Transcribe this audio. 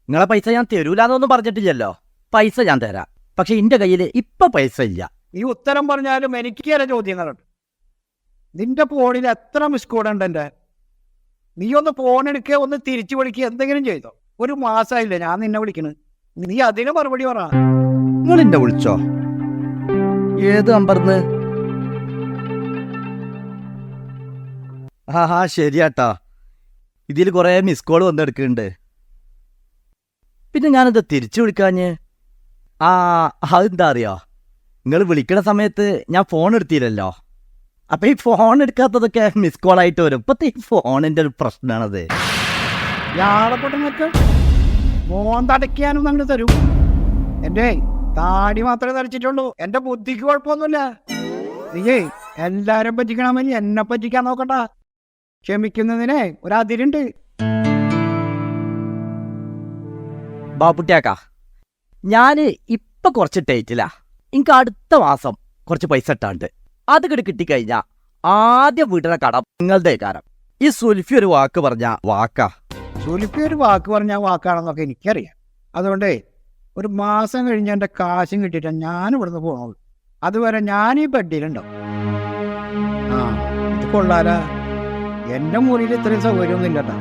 നിങ്ങളെ പൈസ ഞാൻ തരൂലെന്നൊന്നും പറഞ്ഞിട്ടില്ലല്ലോ. പൈസ ഞാൻ തരാം, പക്ഷെ എന്റെ കയ്യിൽ ഇപ്പൊ പൈസ ഇല്ല. ഈ ഉത്തരം പറഞ്ഞാലും എനിക്ക് ചില ചോദ്യങ്ങളുണ്ട്. നിന്റെ ഫോണിൽ എത്ര മിസ് കോഡ് ഉണ്ട് എൻ്റെ? നീ ഒന്ന് ഫോൺ എടുക്കുക, ഒന്ന് തിരിച്ചു വിളിക്കുക, എന്തെങ്കിലും ചെയ്തോ? ഒരു മാസമായില്ലേ ഞാൻ നിന്നെ വിളിക്കണ്, നീ അതിന് മറുപടി പറ. നിങ്ങൾ എന്നെ വിളിച്ചോ? ഏത് നമ്പർന്ന്? ആ ശരിയാട്ടാ, ഇതിൽ കുറെ മിസ് കോൾ വന്നെടുക്കുന്നുണ്ട്. പിന്നെ ഞാനെന്താ തിരിച്ചു വിളിക്കാഞ്ഞ്? അതെന്താ അറിയോ, നിങ്ങൾ വിളിക്കണ സമയത്ത് ഞാൻ ഫോൺ എടുത്തില്ലല്ലോ. അപ്പൊ ഈ ഫോൺ എടുക്കാത്തതൊക്കെ മിസ് കോൾ ആയിട്ട് വരും. ഇപ്പത്തെ ഈ ഫോണിന്റെ ഒരു പ്രശ്നമാണത്. ഞാളപ്പെട്ടങ്ങൾക്ക് മോൻ തടയ്ക്കാനും നമ്മൾ തരും. എൻ്റെ താടി മാത്രമേ തരച്ചിട്ടുള്ളൂ, എൻ്റെ ബുദ്ധിക്ക് കുഴപ്പമൊന്നുമില്ല. നീയേ എല്ലാരും പറ്റിക്കണമെങ്കിൽ എന്നെ പറ്റിക്കാൻ നോക്കണ്ട. ക്ഷമിക്കുന്നതിനെ ഒരതിരുണ്ട്. ബാപ്പുട്ടിയാക്കാ, ഞാൻ ഇപ്പൊ കുറച്ച് ടൈറ്റിലാ. എനിക്ക് അടുത്ത മാസം കുറച്ച് പൈസ ഇട്ടാണ്ട് അത് കിട്ടിക്കഴിഞ്ഞാ ആദ്യം വീട്ടിലെ കടം നിങ്ങളുടെ കാരം. ഈ സുൽഫി ഒരു വാക്ക് പറഞ്ഞ വാക്കാ. സുലിപ്പി ഒരു വാക്ക് പറഞ്ഞാൽ വാക്കാണെന്നൊക്കെ എനിക്കറിയാം. അതുകൊണ്ടേ ഒരു മാസം കഴിഞ്ഞ് എൻ്റെ കാശും കിട്ടിയിട്ടാണ് ഞാൻ ഇവിടുന്ന് പോകുന്നത്. അതുവരെ ഞാൻ ഈ ബെഡിലുണ്ടാവും. ഇത് കൊള്ളാല. എൻ്റെ മുറിയിൽ ഇത്രയും സൗകര്യമൊന്നും ഇല്ലട്ടാ.